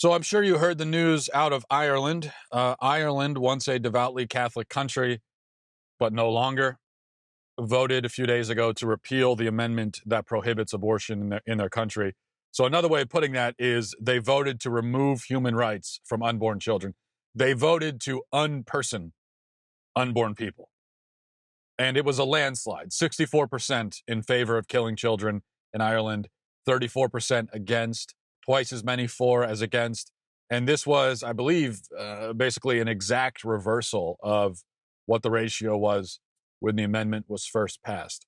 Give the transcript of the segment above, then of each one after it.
So I'm sure you heard the news out of Ireland. Ireland, once a devoutly Catholic country, but no longer, voted a few days ago to repeal the amendment that prohibits abortion in their country. So another way of putting that is they voted to remove human rights from unborn children. They voted to unperson unborn people. And it was a landslide, 64% in favor of killing children in Ireland, 34% against, twice as many for as against. And this was, I believe, basically an exact reversal of what the ratio was when the amendment was first passed.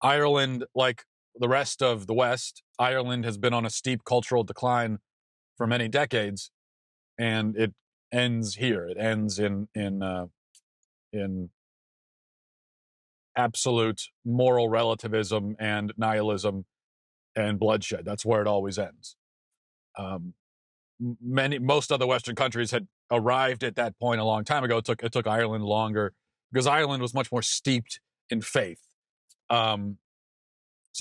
Ireland, like the rest of the West, Ireland has been on a steep cultural decline for many decades, and it ends here. It ends in absolute moral relativism and nihilism and bloodshed. That's where it always ends. Most other Western countries had arrived at that point a long time ago. It took Ireland longer because Ireland was much more steeped in faith. So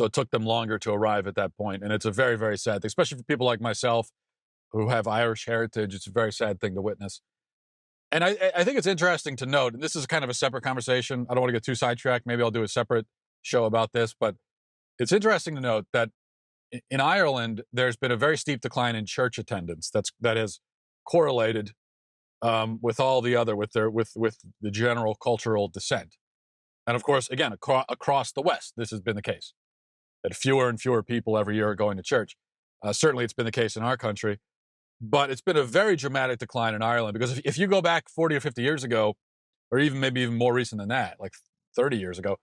it took them longer to arrive at that point. And it's a very, very sad thing, especially for people like myself who have Irish heritage. It's a very sad thing to witness. And I think it's interesting to note, and this is kind of a separate conversation. I don't want to get too sidetracked. Maybe I'll do a separate show about this, but it's interesting to note that in Ireland, there's been a very steep decline in church attendance. That has correlated with all the other, with the general cultural descent. And of course, again, across the West, this has been the case, that fewer and fewer people every year are going to church. Certainly it's been the case in our country, but it's been a very dramatic decline in Ireland, because if you go back 40 or 50 years ago, or maybe even more recent than that, like 30 years ago,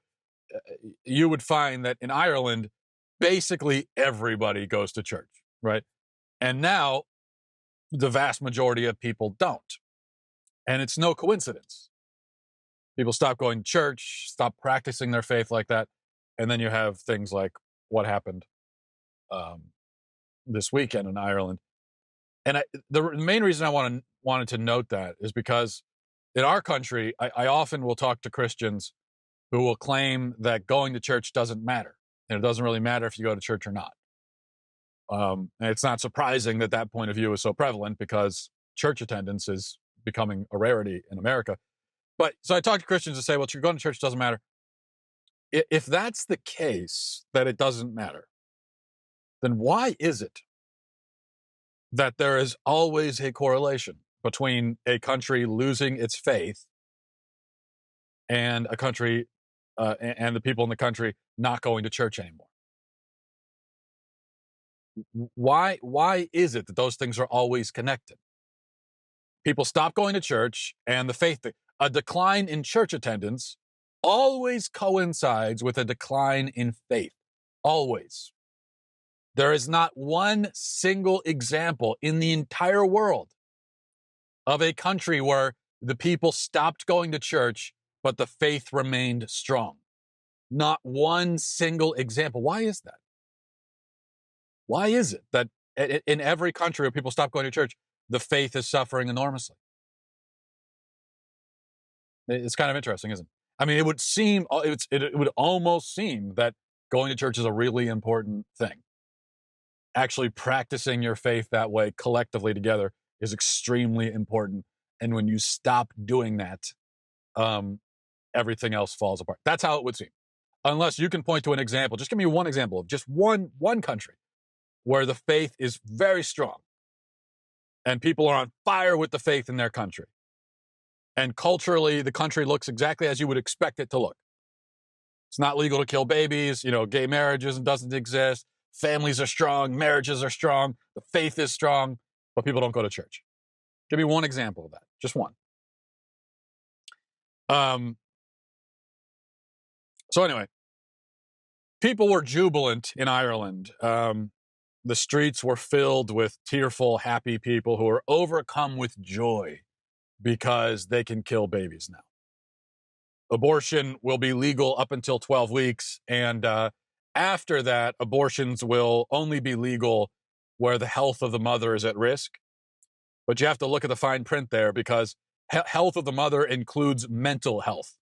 you would find that in Ireland, basically everybody goes to church, right? And now the vast majority of people don't. And it's no coincidence. People stop going to church, stop practicing their faith like that. And then you have things like what happened this weekend in Ireland. And the main reason I wanted to note that is because in our country, I often will talk to Christians who will claim that going to church doesn't matter. And it doesn't really matter if you go to church or not. And it's not surprising that that point of view is so prevalent, because church attendance is becoming a rarity in America. But so I talk to Christians and say, well, you're going to church doesn't matter. If that's the case, that it doesn't matter, then why is it that there is always a correlation between a country losing its faith and a country and the people in the country not going to church anymore? Why is it that those things are always connected? People stop going to church, and the faith thing. A decline in church attendance always coincides with a decline in faith. Always. There is not one single example in the entire world of a country where the people stopped going to church, but the faith remained strong. Not one single example. Why is that? Why is it that in every country where people stop going to church, the faith is suffering enormously? It's kind of interesting, isn't it? I mean, it would almost seem that going to church is a really important thing. Actually practicing your faith that way collectively together is extremely important. And when you stop doing that, everything else falls apart. That's how it would seem. Unless you can point to an example. Just give me one example of just one country where the faith is very strong and people are on fire with the faith in their country. And culturally, the country looks exactly as you would expect it to look. It's not legal to kill babies. Gay marriages doesn't exist. Families are strong. Marriages are strong. The faith is strong, but people don't go to church. Give me one example of that. Just one. So anyway, people were jubilant in Ireland. The streets were filled with tearful, happy people who are overcome with joy because they can kill babies now. Abortion will be legal up until 12 weeks. And after that, abortions will only be legal where the health of the mother is at risk. But you have to look at the fine print there, because health of the mother includes mental health.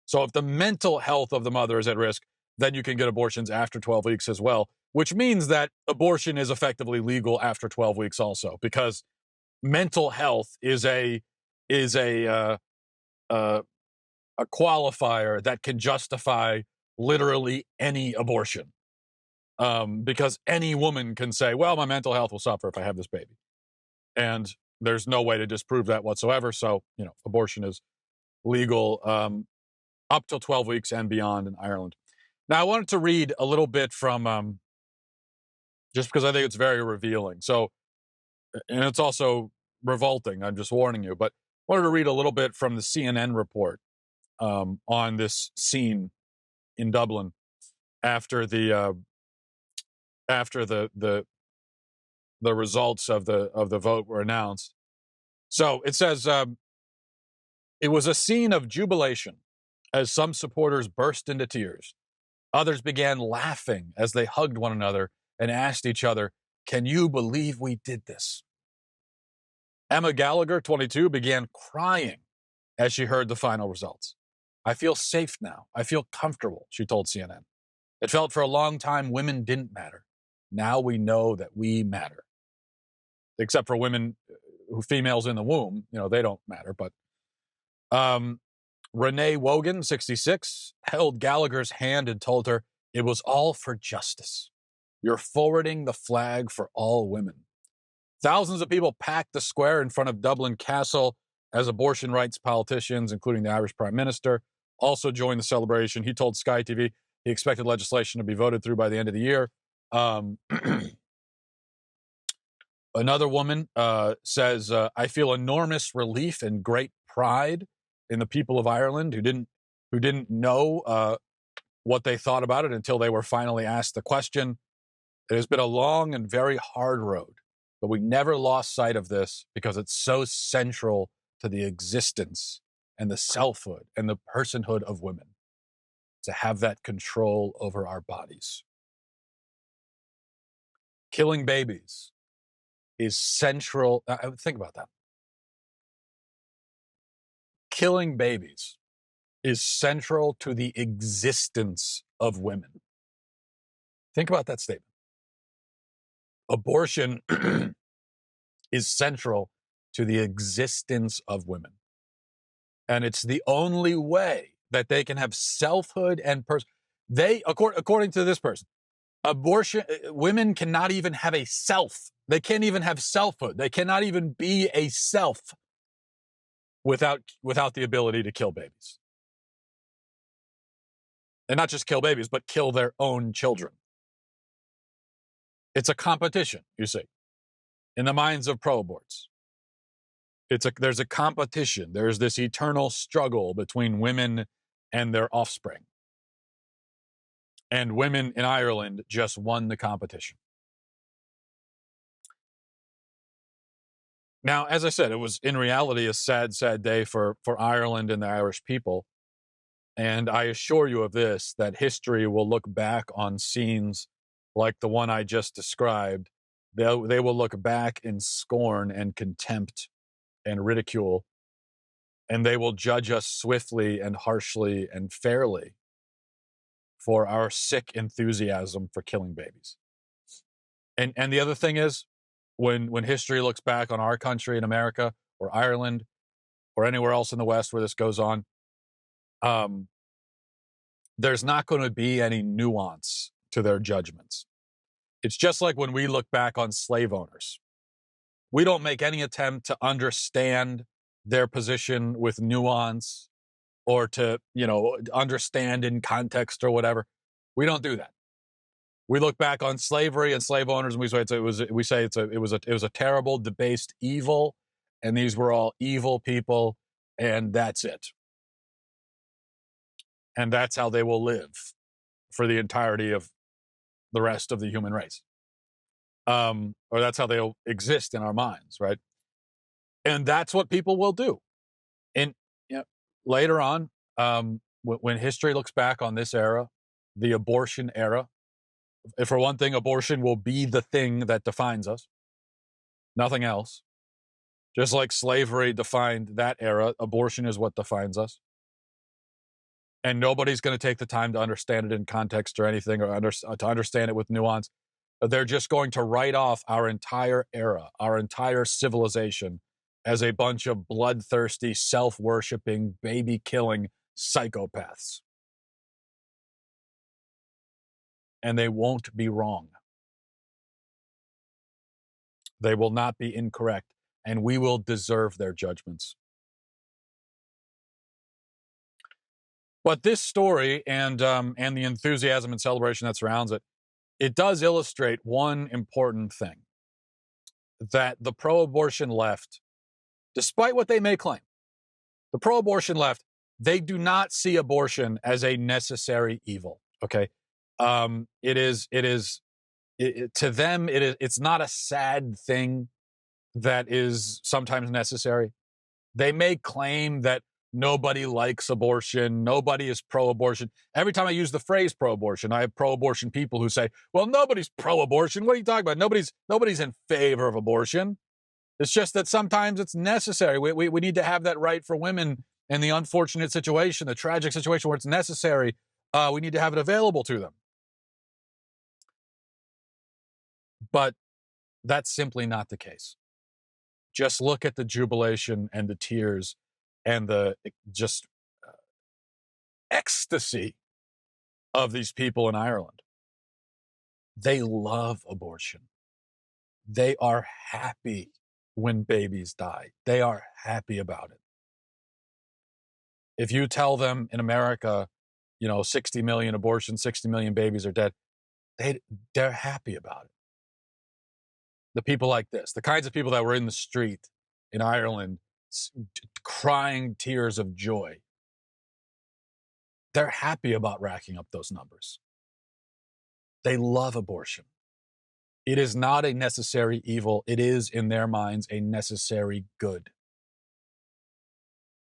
So if the mental health of the mother is at risk, then you can get abortions after 12 weeks as well, which means that abortion is effectively legal after 12 weeks also, because mental health is a qualifier that can justify literally any abortion. Because any woman can say, well, my mental health will suffer if I have this baby. And there's no way to disprove that whatsoever. So, abortion is legal up till 12 weeks and beyond in Ireland. Now, I wanted to read a little bit from, just because I think it's very revealing. So, and it's also revolting, I'm just warning you, but I wanted to read a little bit from the CNN report on this scene in Dublin after the results of the vote were announced. So it says it was a scene of jubilation as some supporters burst into tears. Others began laughing as they hugged one another and asked each other, "Can you believe we did this?" Emma Gallagher, 22, began crying as she heard the final results. "I feel safe now. I feel comfortable," she told CNN. "It felt for a long time women didn't matter. Now we know that we matter." Except for women, females in the womb, they don't matter. But Renee Wogan, 66, held Gallagher's hand and told her, "It was all for justice. You're forwarding the flag for all women." Thousands of people packed the square in front of Dublin Castle as abortion rights politicians, including the Irish Prime Minister, also joined the celebration. He told Sky TV he expected legislation to be voted through by the end of the year. Another woman says, "I feel enormous relief and great pride in the people of Ireland who didn't know what they thought about it until they were finally asked the question. It has been a long and very hard road, but we never lost sight of this because it's so central to the existence and the selfhood and the personhood of women, to have that control over our bodies. Killing babies is central." Think about that. Killing babies is central to the existence of women. Think about that statement. Abortion is central to the existence of women. And it's the only way that they can have selfhood and according to this person, women cannot even have a self. They can't even have selfhood. They cannot even be a self without the ability to kill babies. And not just kill babies, but kill their own children. It's a competition, you see, in the minds of pro-aborts. There's a competition. There's this eternal struggle between women and their offspring. And women in Ireland just won the competition. Now, as I said, it was in reality a sad, sad day for Ireland and the Irish people. And I assure you of this, that history will look back on scenes like the one I just described. They will look back in scorn and contempt and ridicule, and they will judge us swiftly and harshly and fairly for our sick enthusiasm for killing babies. And the other thing is, when history looks back on our country in America or Ireland or anywhere else in the West where this goes on, there's not going to be any nuance to their judgments. It's just like when we look back on slave owners. We don't make any attempt to understand their position with nuance or to, understand in context or whatever. We don't do that. We look back on slavery and slave owners, and we say it was a terrible, debased evil, and these were all evil people, and that's it. And that's how they will live for the entirety of the rest of the human race. Or that's how they'll exist in our minds, right? And that's what people will do. And later on, when history looks back on this era, the abortion era, for one thing, abortion will be the thing that defines us. Nothing else. Just like slavery defined that era, abortion is what defines us. And nobody's going to take the time to understand it in context or anything, or to understand it with nuance. They're just going to write off our entire era, our entire civilization, as a bunch of bloodthirsty, self-worshipping, baby-killing psychopaths. And they won't be wrong. They will not be incorrect, and we will deserve their judgments. But this story and the enthusiasm and celebration that surrounds it, it does illustrate one important thing: that the pro-abortion left, despite what they may claim, the pro-abortion left, they do not see abortion as a necessary evil. Okay, to them, it's not a sad thing that is sometimes necessary. They may claim that nobody likes abortion, nobody is pro-abortion. Every time I use the phrase pro-abortion, I have pro-abortion people who say, well, nobody's pro-abortion. What are you talking about? Nobody's in favor of abortion. It's just that sometimes it's necessary. We need to have that right for women in the unfortunate situation, the tragic situation where it's necessary. We need to have it available to them. But that's simply not the case. Just look at the jubilation and the tears and the just ecstasy of these people in Ireland. They love abortion. They are happy when babies die. They are happy about it. If you tell them in America, 60 million abortions, 60 million babies are dead, they're happy about it. The people like this, the kinds of people that were in the street in Ireland crying tears of joy, they're happy about racking up those numbers. They love abortion. It is not a necessary evil. It is, in their minds, a necessary good.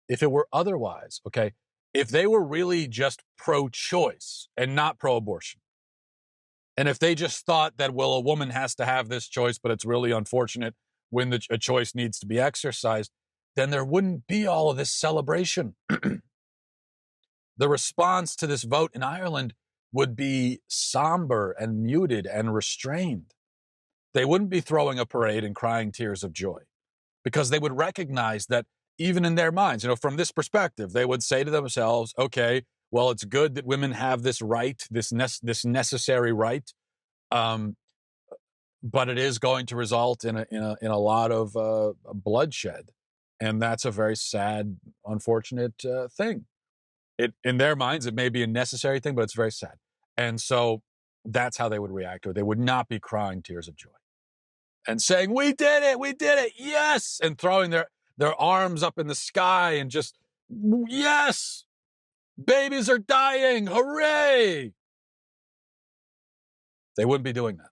If it were otherwise, okay, if they were really just pro-choice and not pro-abortion, and if they just thought that, well, a woman has to have this choice, but it's really unfortunate when a choice needs to be exercised, then there wouldn't be all of this celebration. The response to this vote in Ireland would be somber and muted and restrained. They wouldn't be throwing a parade and crying tears of joy, because they would recognize that even in their minds, from this perspective, they would say to themselves, okay, well, it's good that women have this right, this necessary right, but it is going to result in a lot of bloodshed, and that's a very sad, unfortunate thing. In their minds, it may be a necessary thing, but it's very sad, and so that's how they would react to it. They would not be crying tears of joy and saying, "We did it, yes!" and throwing their arms up in the sky and just, yes! Babies are dying, hooray! They wouldn't be doing that.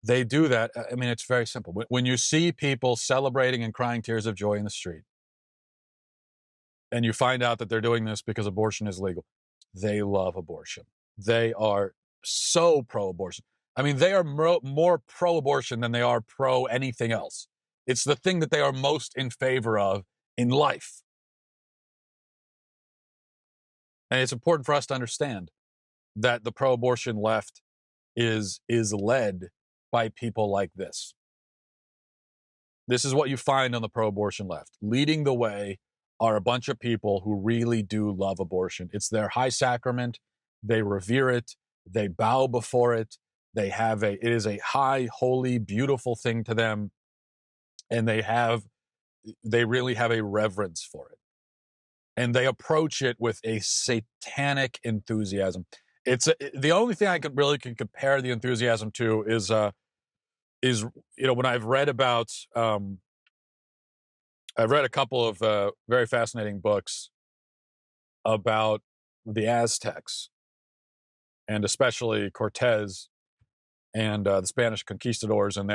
They do that. I mean, it's very simple. When you see people celebrating and crying tears of joy in the street, and you find out that they're doing this because abortion is legal, they love abortion. They are so pro-abortion. I mean, they are more pro-abortion than they are pro anything else. It's the thing that they are most in favor of in life. And it's important for us to understand that the pro-abortion left is led by people like this. This is what you find on the pro-abortion left. Leading the way are a bunch of people who really do love abortion. It's their high sacrament. They revere it. They bow before it. It is a high, holy, beautiful thing to them. And they really have a reverence for it. And they approach it with a satanic enthusiasm. It's the only thing I can compare the enthusiasm to is when I've read about, I've read a couple of very fascinating books about the Aztecs, and especially Cortez and the Spanish conquistadors and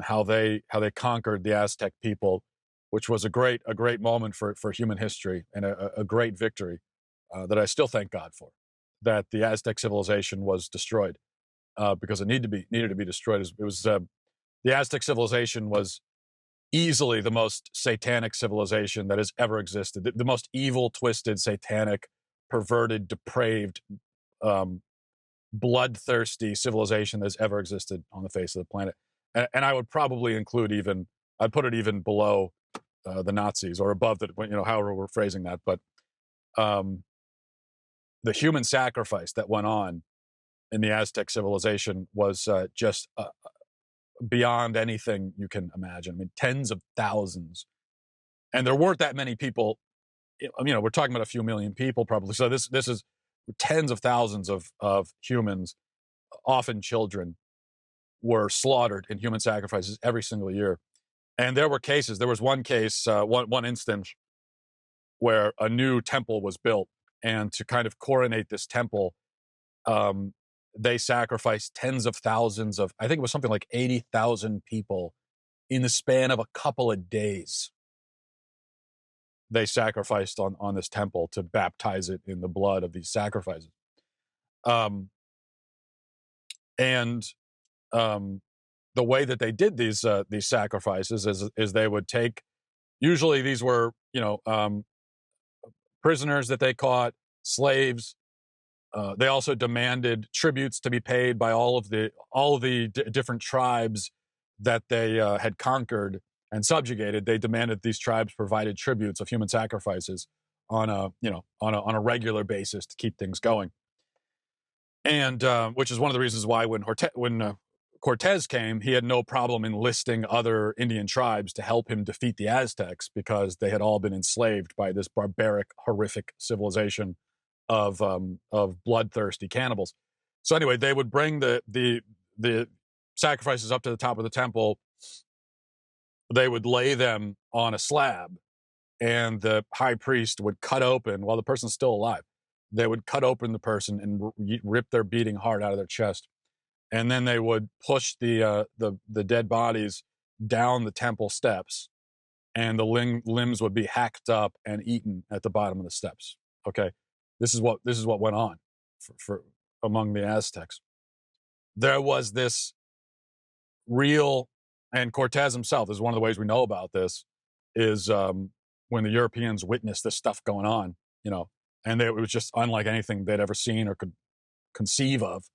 how they conquered the Aztec people, which was a great moment for human history and a great victory that I still thank God for, that the Aztec civilization was destroyed because it needed to be destroyed. It was the Aztec civilization was easily the most satanic civilization that has ever existed, the most evil, twisted, satanic, perverted, depraved, bloodthirsty civilization that's ever existed on the face of the planet. And I would probably include I'd put it even below the Nazis or above that, however we're phrasing that. But the human sacrifice that went on in the Aztec civilization was just beyond anything you can imagine. I mean, tens of thousands. And there weren't that many people. We're talking about a few million people probably. So this is tens of thousands of humans, often children, were slaughtered in human sacrifices every single year. And there were cases. There was one case, one instance, where a new temple was built, and to kind of coronate this temple, they sacrificed tens of thousands of, I think it was something like 80,000 people in the span of a couple of days. They sacrificed on this temple to baptize it in the blood of these sacrifices. The way that they did these sacrifices is they would take, usually these were prisoners that they caught, slaves. They also demanded tributes to be paid by all of the different tribes that they had conquered and subjugated. They demanded these tribes provided tributes of human sacrifices on a regular basis to keep things going. And which is one of the reasons why when Cortez came, he had no problem enlisting other Indian tribes to help him defeat the Aztecs, because they had all been enslaved by this barbaric, horrific civilization of bloodthirsty cannibals. So anyway, they would bring the sacrifices up to the top of the temple. They would lay them on a slab, and the high priest would cut open, while the person's still alive, they would cut open the person and rip their beating heart out of their chest. And then they would push the dead bodies down the temple steps, and the limbs would be hacked up and eaten at the bottom of the steps. Okay, this is what went on for among the Aztecs. There was this real, and Cortez himself, this is one of the ways we know about this, is when the Europeans witnessed this stuff going on, and it was just unlike anything they'd ever seen or could conceive of.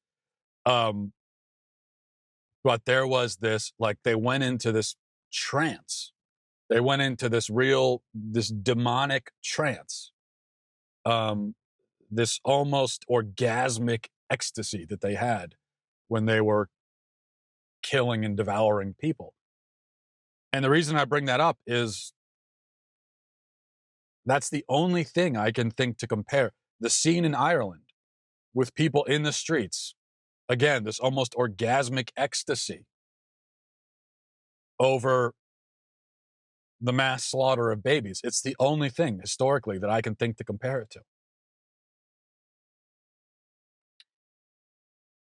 But there was this, they went into this trance. They went into this demonic trance, this almost orgasmic ecstasy that they had when they were killing and devouring people. And the reason I bring that up is that's the only thing I can think to compare the scene in Ireland with people in the streets. Again, this almost orgasmic ecstasy over the mass slaughter of babies. It's the only thing historically that I can think to compare it to.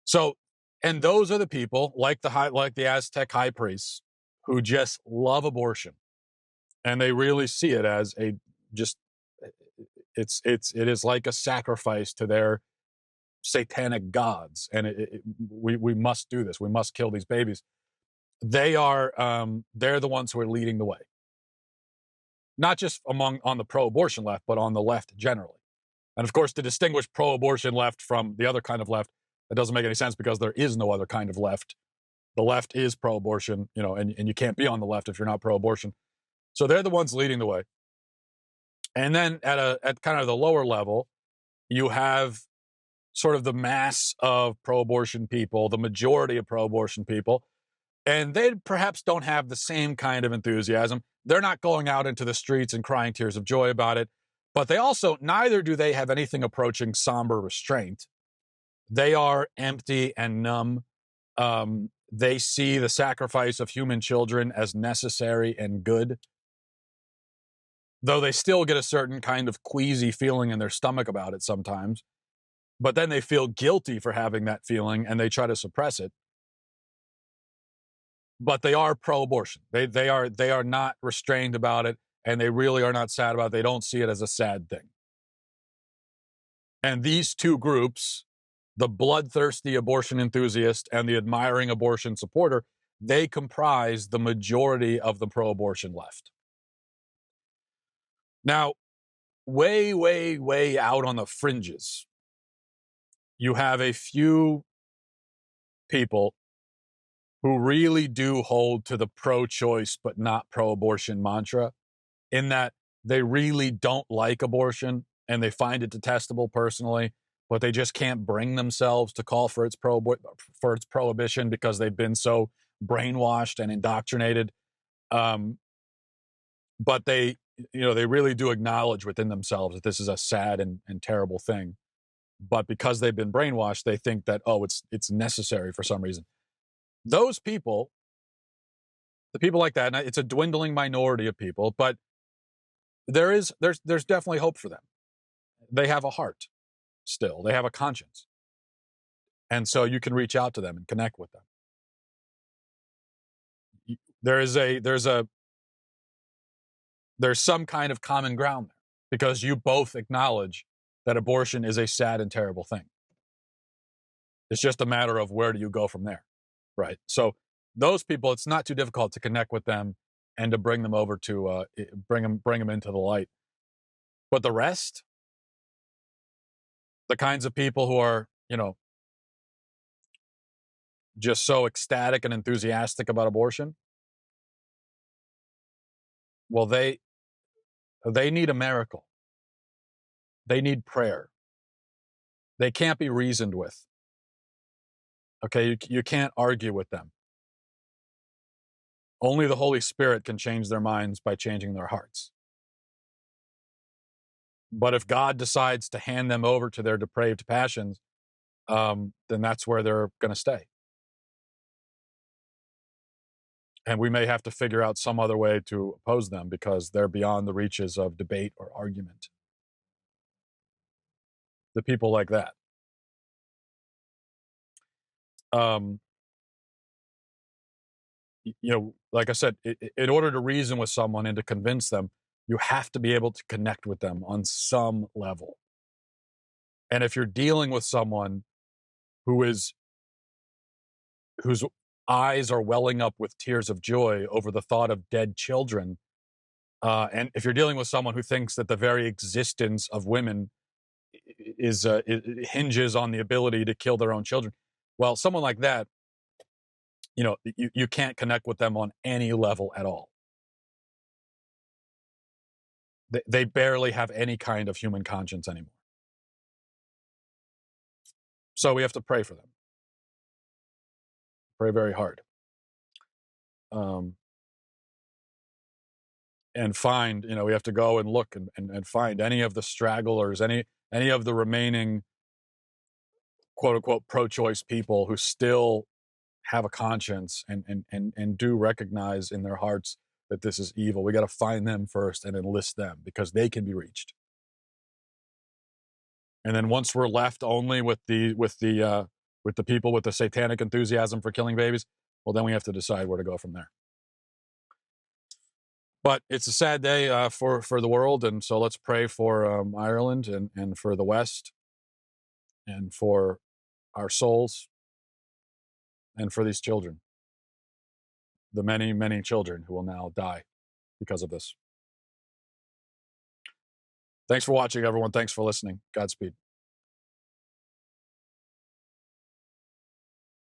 So, and those are the people like the Aztec high priests who just love abortion, and they really see it as it is like a sacrifice to their satanic gods, and we must do this. We must kill these babies. They're the ones who are leading the way, not just on the pro-abortion left, but on the left generally. And of course, to distinguish pro-abortion left from the other kind of left, that doesn't make any sense, because there is no other kind of left. The left is pro-abortion, and you can't be on the left if you're not pro-abortion. So they're the ones leading the way. And then at kind of the lower level, you have sort of the mass of pro-abortion people, the majority of pro-abortion people, and they perhaps don't have the same kind of enthusiasm. They're not going out into the streets and crying tears of joy about it, but neither do they have anything approaching somber restraint. They are empty and numb. They see the sacrifice of human children as necessary and good, though they still get a certain kind of queasy feeling in their stomach about it sometimes. But then they feel guilty for having that feeling, and they try to suppress it. But they are pro-abortion. They are not restrained about it, and they really are not sad about it. They don't see it as a sad thing. And these two groups, the bloodthirsty abortion enthusiast and the admiring abortion supporter, they comprise the majority of the pro-abortion left. Now, way, way, way out on the fringes, you have a few people who really do hold to the pro-choice but not pro-abortion mantra, in that they really don't like abortion and they find it detestable personally, but they just can't bring themselves to call for its prohibition because they've been so brainwashed and indoctrinated. Um, but they really do acknowledge within themselves that this is a sad and terrible thing. But because they've been brainwashed, they think that, oh, it's necessary for some reason. Those people, the people like that, and it's a dwindling minority of people, but there's definitely hope for them. They have a heart still. They have a conscience. And so you can reach out to them and connect with them. There's some kind of common ground there because you both acknowledge that abortion is a sad and terrible thing. It's just a matter of where do you go from there, right? So those people, it's not too difficult to connect with them and to bring them over to bring them into the light. But the rest, the kinds of people who are, just so ecstatic and enthusiastic about abortion, well, they need a miracle. They need prayer. They can't be reasoned with. Okay, you can't argue with them. Only the Holy Spirit can change their minds by changing their hearts. But if God decides to hand them over to their depraved passions, then that's where they're going to stay. And we may have to figure out some other way to oppose them because they're beyond the reaches of debate or argument. The people like that. Like I said, in order to reason with someone and to convince them, you have to be able to connect with them on some level. And if you're dealing with someone whose eyes are welling up with tears of joy over the thought of dead children, and if you're dealing with someone who thinks that the very existence of women it hinges on the ability to kill their own children, well, someone like that, you can't connect with them on any level at all. They barely have any kind of human conscience anymore. So we have to pray for them. Pray very hard. And find, we have to go and look and find any of the stragglers, any of the remaining quote unquote pro-choice people who still have a conscience and do recognize in their hearts that this is evil. We got to find them first and enlist them because they can be reached. And then once we're left only with the people with the satanic enthusiasm for killing babies, well, then we have to decide where to go from there. But it's a sad day for the world, and so let's pray for Ireland and for the West and for our souls and for these children, the many, many children who will now die because of this. Thanks for watching, everyone. Thanks for listening. Godspeed.